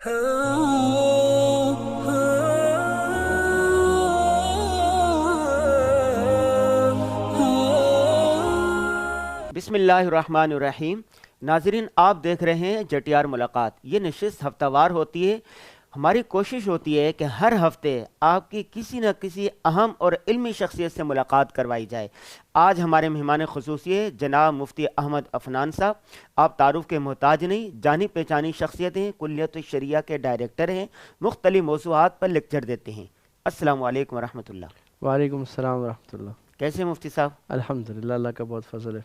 بسم اللہ الرحمن الرحیم۔ ناظرین، آپ دیکھ رہے ہیں JTR ملاقات۔ یہ نشست ہفتہ وار ہوتی ہے۔ ہماری کوشش ہوتی ہے کہ ہر ہفتے آپ کی کسی نہ کسی اہم اور علمی شخصیت سے ملاقات کروائی جائے۔ آج ہمارے مہمان خصوصی ہے جناب مفتی احمد عفنان صاحب۔ آپ تعارف کے محتاج نہیں، جانی پہچانی شخصیت ہیں، کلیت الشریعہ کے ڈائریکٹر ہیں، مختلف موضوعات پر لیکچر دیتے ہیں۔ السلام علیکم ورحمۃ اللہ۔ وعلیکم السلام ورحمۃ اللہ۔ کیسے مفتی صاحب؟ الحمدللہ، اللہ کا بہت فضل ہے۔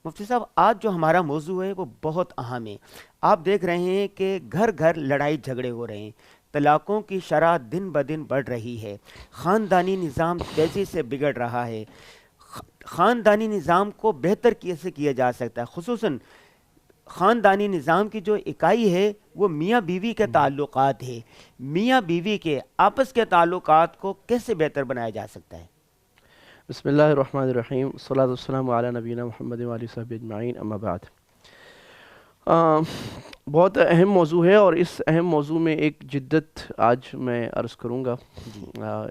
مفتی صاحب، آج جو ہمارا موضوع ہے وہ بہت اہم ہے۔ آپ دیکھ رہے ہیں کہ گھر گھر لڑائی جھگڑے ہو رہے ہیں، طلاقوں کی شرح دن بدن بڑھ رہی ہے، خاندانی نظام تیزی سے بگڑ رہا ہے۔ خاندانی نظام کو بہتر کیسے کیا جا سکتا ہے؟ خصوصاً خاندانی نظام کی جو اکائی ہے وہ میاں بیوی کے تعلقات ہے۔ میاں بیوی کے آپس کے تعلقات کو کیسے بہتر بنایا جا سکتا ہے؟ بسم اللہ الرحمن الرحیم، والصلاۃ والسلام علی نبینا محمد وآلہ وصحبہ اجمعین، اما بعد۔ بہت اہم موضوع ہے، اور اس اہم موضوع میں ایک جدت آج میں عرض کروں گا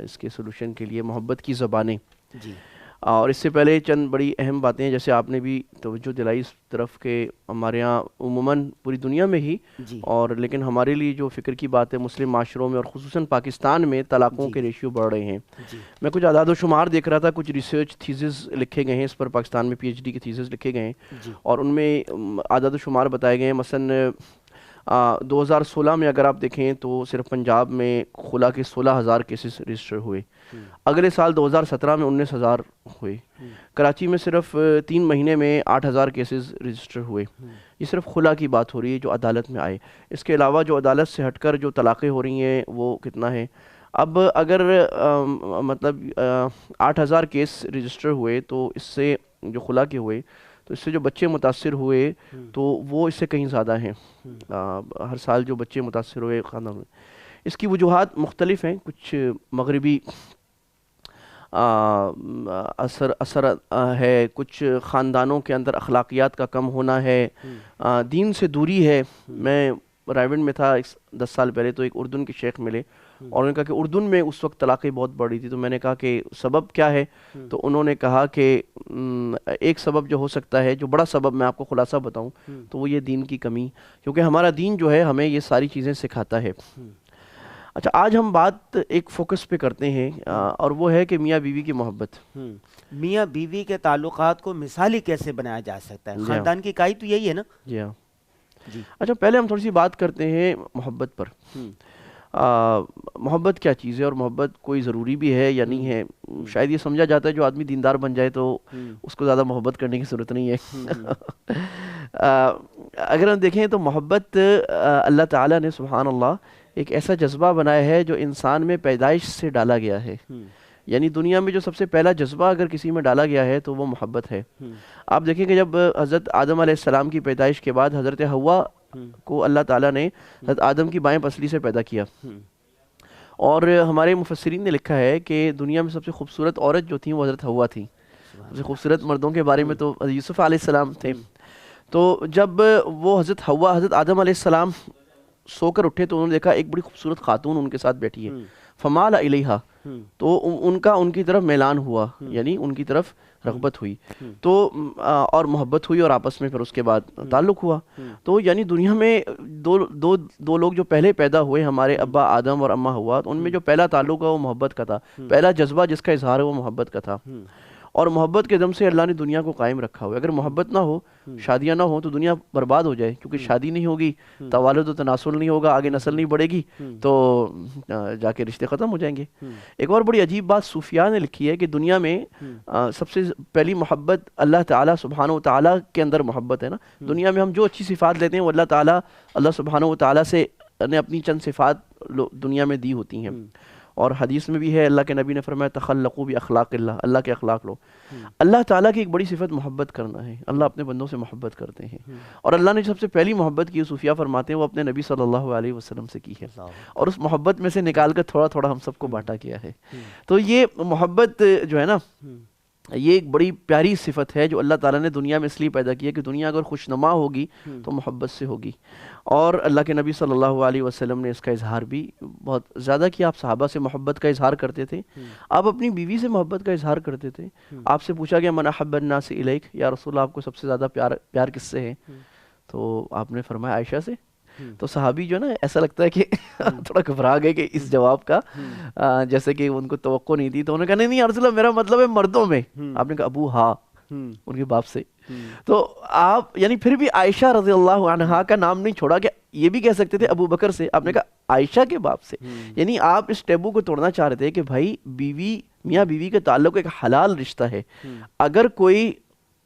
اس کے سلوشن کے لیے، محبت کی زبانیں۔ جی۔ اور اس سے پہلے چند بڑی اہم باتیں، جیسے آپ نے بھی توجہ دلائی اس طرف کہ ہمارے ہاں عموماً پوری دنیا میں ہی، جی۔ اور لیکن ہمارے لیے جو فکر کی بات ہے، مسلم معاشروں میں اور خصوصاً پاکستان میں طلاقوں جی کے ریشیو بڑھ رہے ہیں۔ جی۔ میں کچھ اعداد و شمار دیکھ رہا تھا، کچھ ریسرچ تھیسز لکھے گئے ہیں اس پر، پاکستان میں PhD کے تھیسز لکھے گئے ہیں، جی۔ اور ان میں اعداد و شمار بتائے گئے ہیں۔ مثلاً 2016 میں اگر آپ دیکھیں تو صرف پنجاب میں خلا کے 16,000 کیسز رجسٹر ہوئے۔ اگلے سال 2017 میں 19,000 ہوئے۔ کراچی میں صرف 3 مہینے میں 8,000 کیسز رجسٹر ہوئے۔ یہ صرف خلا کی بات ہو رہی ہے جو عدالت میں آئے۔ اس کے علاوہ جو عدالت سے ہٹ کر جو طلاقیں ہو رہی ہیں وہ کتنا ہے؟ اب اگر مطلب 8,000 کیس رجسٹر ہوئے تو اس سے جو خلا کے ہوئے تو اس سے جو بچے متاثر ہوئے تو وہ اس سے کہیں زیادہ ہیں۔ ہر سال جو بچے متاثر ہوئے خاندان میں، اس کی وجوہات مختلف ہیں۔ کچھ مغربی اثر ہے، کچھ خاندانوں کے اندر اخلاقیات کا کم ہونا ہے، دین سے دوری ہے۔ میں رائیونڈ میں تھا 10 سال پہلے، تو ایک اردن کے شیخ ملے، اور انہوں نے کہا کہ اردن میں اس وقت طلاقیں بہت بڑھ رہی تھی۔ تو میں نے کہا کہ سبب کیا ہے؟ تو انہوں نے کہا کہ ایک سبب جو ہو سکتا ہے، جو بڑا سبب میں آپ کو خلاصہ بتاؤں تو وہ یہ دین کی کمی، کیونکہ ہمارا دین جو ہے ہمیں یہ ساری چیزیں سکھاتا ہے۔ اچھا، آج ہم بات ایک فوکس پہ کرتے ہیں، اور وہ ہے کہ میاں بیوی کی محبت۔ میاں بیوی کے تعلقات کو مثالی کیسے بنایا جا سکتا ہے؟ خاندان کی اکائی تو یہی ہے نا؟ جی ہاں۔ جی۔ اچھا، پہلے ہم تھوڑی سی بات کرتے ہیں محبت پر۔ محبت کیا چیز ہے، اور محبت کوئی ضروری بھی ہے یا نہیں ہے؟ شاید یہ سمجھا جاتا ہے جو آدمی دیندار بن جائے تو اس کو زیادہ محبت کرنے کی ضرورت نہیں ہے۔ اگر ہم دیکھیں تو محبت اللہ تعالیٰ نے سبحان اللہ ایک ایسا جذبہ بنایا ہے جو انسان میں پیدائش سے ڈالا گیا ہے۔ یعنی دنیا میں جو سب سے پہلا جذبہ اگر کسی میں ڈالا گیا ہے تو وہ محبت ہے۔ آپ دیکھیں کہ جب حضرت آدم علیہ السلام کی پیدائش کے بعد حضرت حوا کو اللہ تعالیٰ نے حضرت آدم کی بائیں پسلی سے پیدا کیا، اور ہمارے مفسرین نے لکھا ہے کہ دنیا میں سب سے خوبصورت عورت جو تھی وہ حضرت حوا تھی۔ سب سے خوبصورت مردوں کے بارے میں تو یوسف علیہ السلام تھے۔ تو جب وہ حضرت حوا حضرت آدم علیہ السلام سو کر اٹھے تو انہوں نے دیکھا ایک بڑی خوبصورت خاتون ان کے ساتھ بیٹھی ہے، فمال الیہا، تو ان کی طرف میلان ہوا، یعنی ان کی طرف رغبت ہوئی، تو اور محبت ہوئی، اور آپس میں پھر اس کے بعد تعلق ہوا۔ تو یعنی دنیا میں دو لوگ جو پہلے پیدا ہوئے، ہمارے ابا آدم اور اماں حوا، ان میں جو پہلا تعلق ہے وہ محبت کا تھا، پہلا جذبہ جس کا اظہار ہے وہ محبت کا تھا، اور محبت کے دم سے اللہ نے دنیا کو قائم رکھا ہوا ہے۔ اگر محبت نہ ہو، شادیاں نہ ہوں تو دنیا برباد ہو جائے، کیونکہ شادی نہیں ہوگی، توالد و تناسل نہیں ہوگا، آگے نسل نہیں بڑھے گی تو جا کے رشتے ختم ہو جائیں گے۔ ایک اور بڑی عجیب بات صوفیاء نے لکھی ہے کہ دنیا میں سب سے پہلی محبت اللہ تعالیٰ سبحانہ و تعالیٰ کے اندر محبت ہے نا۔ دنیا میں ہم جو اچھی صفات لیتے ہیں وہ اللہ سبحانہ و تعالیٰ سے نے اپنی چند صفات دنیا میں دی ہوتی ہیں، اور حدیث میں بھی ہے، اللہ کے نبی نے فرمایا تخلقوا باخلاق اللہ، اللہ کے اخلاق لو۔ اللہ تعالیٰ کی ایک بڑی صفت محبت کرنا ہے، اللہ اپنے بندوں سے محبت کرتے ہیں، اور اللہ نے سب سے پہلی محبت کی، صوفیاء فرماتے ہیں، وہ اپنے نبی صلی اللہ علیہ وسلم سے کی ہے، اور اس محبت میں سے نکال کر تھوڑا تھوڑا ہم سب کو بانٹا گیا ہے۔ تو یہ محبت جو ہے نا، یہ ایک بڑی پیاری صفت ہے جو اللہ تعالیٰ نے دنیا میں اس لیے پیدا کی ہے کہ دنیا اگر خوشنما ہوگی تو محبت سے ہوگی. اور اللہ کے نبی صلی اللہ علیہ وسلم نے اس کا اظہار بھی بہت زیادہ کیا. آپ صحابہ سے محبت کا اظہار کرتے تھے, آپ اپنی بیوی سے محبت کا اظہار کرتے تھے. آپ سے پوچھا گیا من احب الناس الیک, یا رسول اللہ آپ کو سب سے زیادہ پیار کس سے ہے؟ تو آپ نے فرمایا عائشہ سے. تو صحابی جو نا ایسا لگتا ہے کہ تھوڑا گھبرا گئے کہ اس جواب کا, جیسے کہ ان کو توقع نہیں تھی. تو انہوں نے کہا نہیں یا رسول اللہ میرا مطلب ہے مردوں میں. آپ نے کہا ابو ہاں, ان کے باپ سے. تو آپ یعنی پھر بھی عائشہ رضی اللہ عنہا کا نام نہیں چھوڑا, کہ یہ بھی کہہ سکتے تھے ابو بکر سے, آپ نے کہا عائشہ کے باپ سے. یعنی آپ اس ٹیبو کو توڑنا چاہ رہے تھے کہ بھائی بیوی میاں بیوی کے تعلق ایک حلال رشتہ ہے. اگر کوئی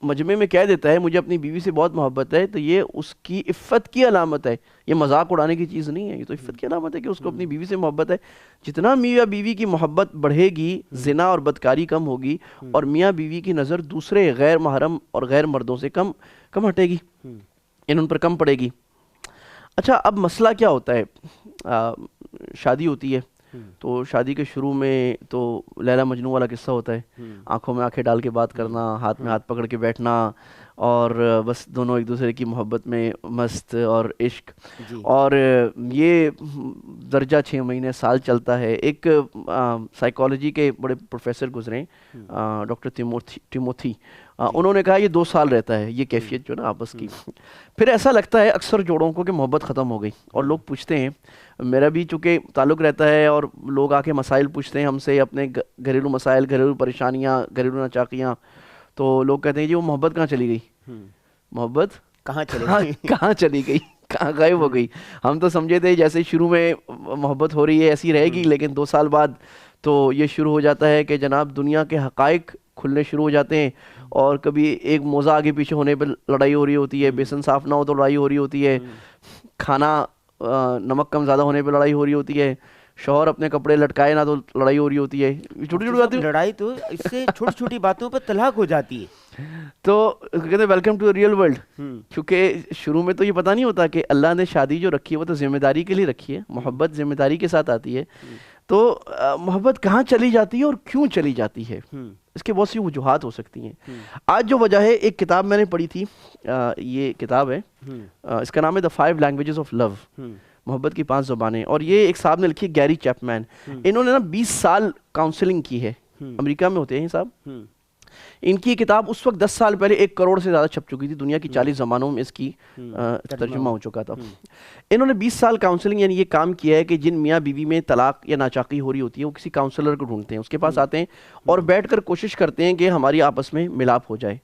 مجمع میں کہہ دیتا ہے مجھے اپنی بیوی سے بہت محبت ہے تو یہ اس کی عفت کی علامت ہے, یہ مذاق اڑانے کی چیز نہیں ہے, یہ تو عفت کی علامت ہے کہ اس کو اپنی بیوی سے محبت ہے. جتنا میاں بیوی کی محبت بڑھے گی زنا اور بدکاری کم ہوگی, اور میاں بیوی کی نظر دوسرے غیر محرم اور غیر مردوں سے کم ہٹے گی, ان پر کم پڑے گی. اچھا اب مسئلہ کیا ہوتا ہے, شادی ہوتی ہے تو شادی کے شروع میں تو لیلا مجنون والا قصہ ہوتا ہے, آنکھوں میں آنکھیں ڈال کے بات کرنا, ہاتھ میں ہاتھ پکڑ کے بیٹھنا, اور بس دونوں ایک دوسرے کی محبت میں مست اور عشق. اور یہ درجہ 6 مہینے سال چلتا ہے. ایک سائیکالوجی کے بڑے پروفیسر گزرے ڈاکٹر ٹیموتھی, انہوں نے کہا یہ 2 سال رہتا ہے یہ کیفیت جو نا آپس کی. پھر ایسا لگتا ہے اکثر جوڑوں کو کہ محبت ختم ہو گئی, اور لوگ پوچھتے ہیں, میرا بھی چونکہ تعلق رہتا ہے اور لوگ آ کے مسائل پوچھتے ہیں ہم سے, اپنے گھریلو مسائل, گھریلو پریشانیاں, گھریلو ناچاکیاں, تو لوگ کہتے ہیں جی وہ محبت کہاں چلی گئی, محبت کہاں چلی گئی, کہاں غائب ہو گئی. ہم تو سمجھے تھے جیسے شروع میں محبت ہو رہی ہے ایسی رہے گی, لیکن 2 سال بعد تو یہ شروع ہو جاتا ہے کہ جناب دنیا کے حقائق کھلنے شروع ہو جاتے ہیں, اور کبھی ایک موزہ آگے پیچھے ہونے پہ لڑائی ہو رہی ہوتی ہے, بیسن صاف نہ ہو تو لڑائی ہو رہی ہوتی ہے, کھانا نمک کم زیادہ ہونے پہ لڑائی ہو رہی ہوتی ہے, شوہر اپنے کپڑے لٹکائے نہ تو لڑائی ہو رہی ہوتی ہے. چھوٹی چھوٹی باتیں, لڑائی تو اس سے چھوٹی چھوٹی باتوں پر طلاق ہو جاتی ہے. تو کہتے ہیں ویلکم ٹو ریئل ورلڈ, کیونکہ شروع میں تو یہ پتہ نہیں ہوتا کہ اللہ نے شادی جو رکھی ہے وہ تو ذمہ داری کے لیے رکھی ہے, محبت ذمہ داری کے ساتھ آتی ہے. تو محبت کہاں چلی جاتی ہے اور کیوں چلی جاتی ہے, اس کے بہت سی وجوہات ہو سکتی ہیں. آج جو وجہ ہے, ایک کتاب میں نے پڑھی تھی, یہ کتاب ہے, اس کا نام ہے The 5 Languages of Love, محبت کی 5 زبانیں, اور یہ ایک صاحب نے لکھی ہے گیری چیپمین. انہوں نے نا 20 سال کاؤنسلنگ کی ہے, امریکہ میں ہوتے ہیں صاحب. ان کی کتاب اس وقت 10 سال پہلے 1 کروڑ سے زیادہ چھپ چکی تھی, دنیا کی 40 زبانوں میں اس کی ترجمہ ہو چکا تھا. انہوں نے 20 سال کاؤنسلنگ یعنی یہ کام کیا ہے کہ جن میاں بیوی میں طلاق یا ناچاقی ہو رہی ہوتی ہے وہ کسی کاؤنسلر کو ڈھونڈتے ہیں, اس کے پاس آتے ہیں اور بیٹھ کر کوشش کرتے ہیں کہ ہماری آپس میں ملاپ ہو جائے.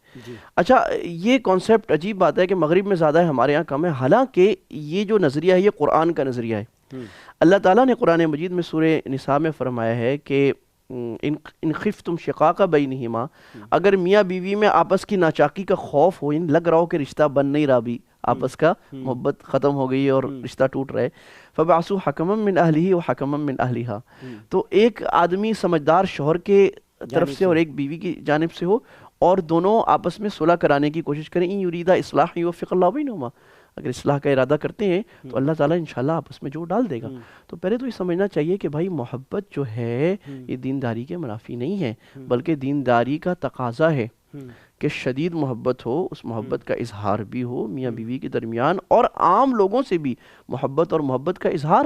اچھا یہ کانسیپٹ عجیب بات ہے کہ مغرب میں زیادہ ہے, ہمارے یہاں کم ہے, حالانکہ یہ جو نظریہ ہے یہ قرآن کا نظریہ ہے. اللہ تعالیٰ نے قرآن مجید میں سورہ نساء میں فرمایا ہے کہ ان خفتم شقاق بینہما, اگر میاں بیوی میں آپس کی ناچاکی کا خوف ہو, ان لگ رہا ہو کہ رشتہ بن نہیں رہا, بھی آپس کا محبت ختم ہو گئی اور رشتہ ٹوٹ رہا ہے, فبعثوا حکما من اہلہ وحکما من اہلہا, تو ایک آدمی سمجھدار شوہر کے طرف سے اور ایک بیوی کی جانب سے ہو, اور دونوں آپس میں صلح کرانے کی کوشش کریں. ان یریدا اصلاح یوفق اللہ بینہما, اگر اصلاح کا ارادہ کرتے ہیں تو اللہ تعالیٰ انشاءاللہ آپس میں جوڑ ڈال دے گا. تو پہلے تو یہ سمجھنا چاہیے کہ بھائی محبت جو ہے یہ دینداری کے منافی نہیں ہے, بلکہ دینداری کا تقاضا ہے کہ شدید محبت ہو, اس محبت کا اظہار بھی ہو میاں بیوی کے درمیان, اور عام لوگوں سے بھی محبت اور محبت کا اظہار.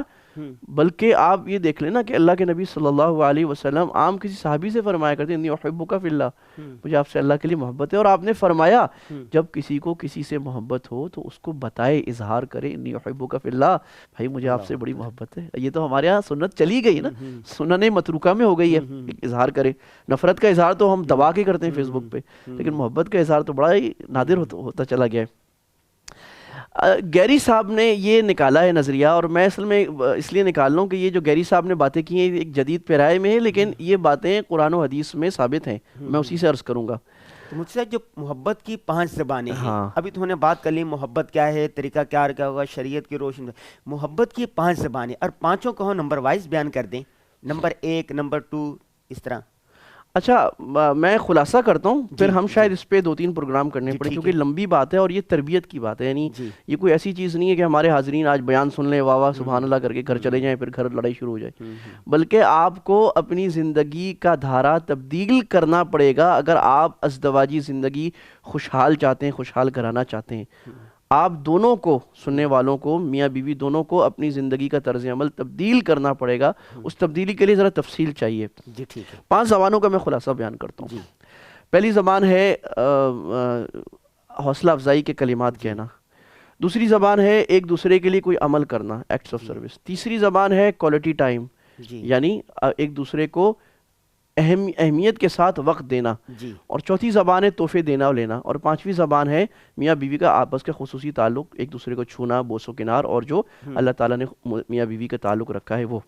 بلکہ آپ یہ دیکھ لینا کہ اللہ کے نبی صلی اللہ علیہ وسلم عام کسی صحابی سے فرمایا کرتے ہیں انی احبک فی اللہ, مجھے آپ سے اللہ کے لیے محبت ہے, اور آپ نے فرمایا جب کسی کو کسی سے محبت ہو تو اس کو بتائے, اظہار کرے, انی احبک فی اللہ, بھائی مجھے آپ سے بڑی محبت ہے. یہ تو ہمارے ہاں سنت چلی گئی نا, سنن متروکہ میں ہو گئی ہے, اظہار کرے. نفرت کا اظہار تو ہم دبا کے کرتے ہیں فیس بک پہ, لیکن محبت کا اظہار تو بڑا ہی نادر ہوتا چلا گیا ہے. گیری صاحب نے یہ نکالا ہے نظریہ, اور میں اصل میں اس لیے نکال لوں کہ یہ جو گیری صاحب نے باتیں کی ہیں ایک جدید پیرائے میں ہے, لیکن یہ باتیں قرآن و حدیث میں ثابت ہیں, میں اسی سے عرض کروں گا. مجھ سے جو محبت کی 5 زبانیں ہیں, ابھی تو نے بات کر لی محبت کیا ہے, طریقہ کار کیا ہوگا, شریعت کی روشنی میں محبت کی 5 زبانیں, اور 5 کو نمبر وائز بیان کر دیں, نمبر 1, نمبر 2, اس طرح. اچھا میں خلاصہ کرتا ہوں، پھر ہم شاید اس پہ 2-3 پروگرام کرنے پڑے، کیونکہ لمبی بات ہے اور یہ تربیت کی بات ہے. یعنی یہ کوئی ایسی چیز نہیں ہے کہ ہمارے حاضرین آج بیان سن لیں، واہ واہ سبحان اللہ کر کے گھر چلے جائیں، پھر گھر لڑائی شروع ہو جائے. بلکہ آپ کو اپنی زندگی کا دھارا تبدیل کرنا پڑے گا اگر آپ ازدواجی زندگی خوشحال چاہتے ہیں، خوشحال کرانا چاہتے ہیں. آپ دونوں کو، سننے والوں کو، میاں بیوی دونوں کو اپنی زندگی کا طرز عمل تبدیل کرنا پڑے گا. اس تبدیلی کے لیے ذرا تفصیل چاہیے. جی ٹھیک ہے. 5 زبانوں کا میں خلاصہ بیان کرتا ہوں. پہلی زبان ہے حوصلہ افزائی کے کلمات کہنا. دوسری زبان ہے ایک دوسرے کے لیے کوئی عمل کرنا، ایکٹس آف سروس. تیسری زبان ہے کوالٹی ٹائم، یعنی ایک دوسرے کو اہمیت کے ساتھ وقت دینا. اور چوتھی زبان ہے تحفے دینا اور لینا. اور 5ویں زبان ہے میاں بیوی کا آپس کا خصوصی تعلق، ایک دوسرے کو چھونا، بوس و کنار، اور جو اللہ تعالیٰ نے میاں بیوی کا تعلق رکھا ہے وہ.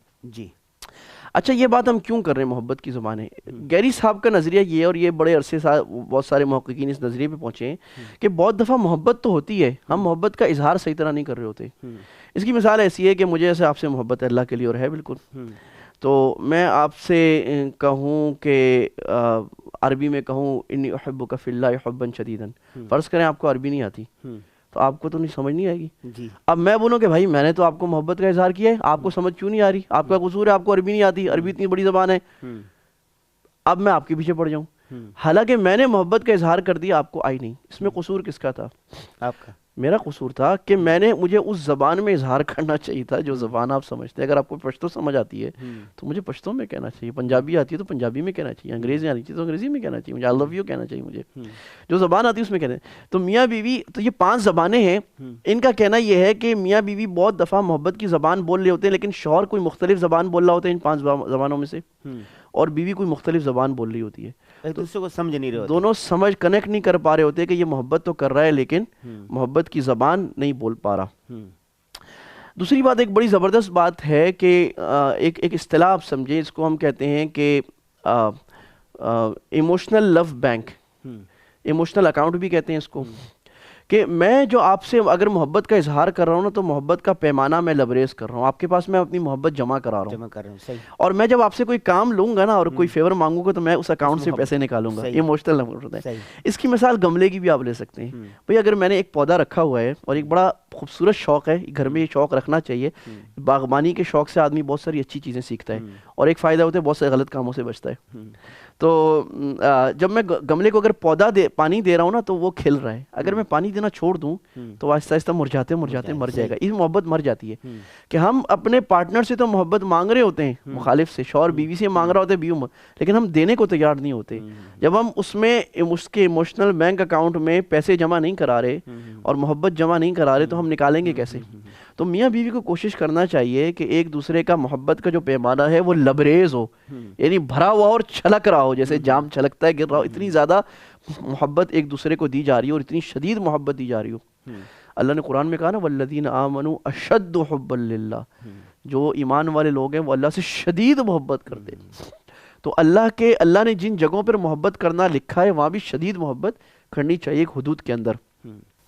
اچھا یہ بات ہم کیوں کر رہے ہیں محبت کی زبانیں؟ گیری صاحب کا نظریہ یہ، اور یہ بڑے عرصے سے بہت سارے محققین اس نظریے پہ پہنچے ہیں کہ بہت دفعہ محبت تو ہوتی ہے، ہم محبت کا اظہار صحیح طرح نہیں کر رہے ہوتے. اس کی مثال ایسی ہے کہ مجھے ایسے آپ سے محبت ہے اللہ کے لیے اور ہے بالکل، تو میں آپ سے کہوں کہ عربی میں کہوں انی احبک فی اللہ حبا شدیدا، فرض کریں آپ کو عربی نہیں آتی تو آپ کو تو نہیں سمجھ نہیں آئے گی. اب میں بولوں کہ بھائی میں نے تو آپ کو محبت کا اظہار کیا ہے، آپ کو سمجھ کیوں نہیں آ رہی؟ آپ کا قصور ہے، آپ کو عربی نہیں آتی، عربی اتنی بڑی زبان ہے. اب میں آپ کے پیچھے پڑ جاؤں، حالانکہ میں نے محبت کا اظہار کر دیا، آپ کو آئی نہیں. اس میں قصور کس کا تھا؟ آپ کا. میرا قصور تھا کہ مجھے اس زبان میں اظہار کرنا چاہیے تھا جو زبان آپ سمجھتے ہیں. اگر آپ کو پشتو سمجھ آتی ہے تو مجھے پشتو میں کہنا چاہیے، پنجابی آتی ہے تو پنجابی میں کہنا چاہیے، انگریزی آتی ہے تو انگریزی میں کہنا چاہیے، مجھے آئی لو یو کہنا چاہیے، مجھے جو زبان آتی ہے اس میں کہنا ہے. تو میاں بیوی تو یہ 5 زبانیں ہیں. ان کا کہنا یہ ہے کہ میاں بیوی بہت دفعہ محبت کی زبان بول رہے ہوتے ہیں، لیکن شوہر کوئی مختلف زبان بول رہا ہوتا ہے ان 5 زبانوں میں سے، اور بیوی کوئی مختلف زبان بول رہی ہوتی ہے. ایک دوسرے کو سمجھ نہیں رہے ہوتے، دونوں سمجھ کنیکٹ نہیں کر پا رہے ہوتے کہ یہ محبت تو کر رہا ہے لیکن محبت کی زبان نہیں بول پا رہا. دوسری بات ایک بڑی زبردست بات ہے کہ ایک اصطلاح آپ سمجھیں، اس کو ہم کہتے ہیں کہ ایموشنل لو بینک، ایموشنل اکاؤنٹ بھی کہتے ہیں اس کو. کہ میں جو آپ سے اگر محبت کا اظہار کر رہا ہوں نا تو محبت کا پیمانہ میں لبریز کر رہا ہوں، آپ کے پاس میں اپنی محبت جمع کرا رہا ہوں. اور میں جب آپ سے کوئی کام لوں گا نا اور کوئی فیور مانگوں گا تو میں اس اکاؤنٹ سے پیسے نکالوں گا. ایموشنل اکاؤنٹ ہے. اس کی مثال گملے کی بھی آپ لے سکتے ہیں. بھئی اگر میں نے ایک پودا رکھا ہوا ہے اور ایک بڑا خوبصورت شوق ہے، گھر میں یہ شوق رکھنا چاہیے. باغبانی کے شوق سے آدمی بہت ساری اچھی چیزیں سیکھتا ہے، اور ایک فائدہ ہوتا ہے بہت سارے غلط کاموں سے بچتا ہے. تو جب میں گملے کو اگر پانی دے رہا ہوں نا تو وہ کھل رہا ہے، اگر میں پانی دینا چھوڑ دوں تو آہستہ آہستہ مرجھاتے مر جائے گا. اس محبت مر جاتی ہے کہ ہم اپنے پارٹنر سے تو محبت مانگ رہے ہوتے ہیں، مخالف سے، شوہر بیوی سے مانگ رہا ہوتا ہے بیوی، لیکن ہم دینے کو تیار نہیں ہوتے. جب ہم اس کے ایموشنل بینک اکاؤنٹ میں پیسے جمع نہیں کرا رہے اور محبت جمع نہیں کرا رہے تو ہم نکالیں گے کیسے؟ تو میاں بیوی کو کوشش کرنا چاہیے کہ ایک دوسرے کا محبت کا جو پیمانہ ہے وہ لبریز ہو، یعنی بھرا ہوا اور چھلک رہا ہو، جیسے جام چھلکتا ہے گر رہا ہو. اتنی زیادہ محبت ایک دوسرے کو دی جا رہی ہو اور اتنی شدید محبت دی جا رہی ہو. اللہ نے قرآن میں کہا نا والذین آمنوا اشد حبا للہ، جو ایمان والے لوگ ہیں وہ اللہ سے شدید محبت کرتے ہیں. تو اللہ نے جن جگہوں پر محبت کرنا لکھا ہے وہاں بھی شدید محبت کرنی چاہیے ایک حدود کے اندر.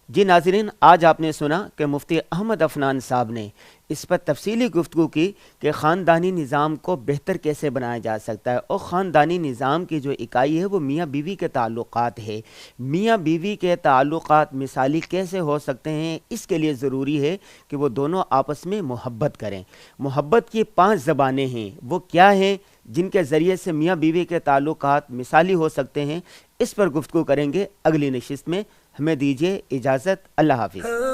جی ناظرین، آج آپ نے سنا کہ مفتی احمد عفنان صاحب نے اس پر تفصیلی گفتگو کی کہ خاندانی نظام کو بہتر کیسے بنایا جا سکتا ہے، اور خاندانی نظام کی جو اکائی ہے وہ میاں بیوی کے تعلقات ہے. میاں بیوی کے تعلقات مثالی کیسے ہو سکتے ہیں؟ اس کے لیے ضروری ہے کہ وہ دونوں آپس میں محبت کریں. محبت کی 5 زبانیں ہیں، وہ کیا ہیں جن کے ذریعے سے میاں بیوی کے تعلقات مثالی ہو سکتے ہیں؟ اس پر گفتگو کریں گے اگلی نشست میں. ہمیں دیجیے اجازت. اللہ حافظ.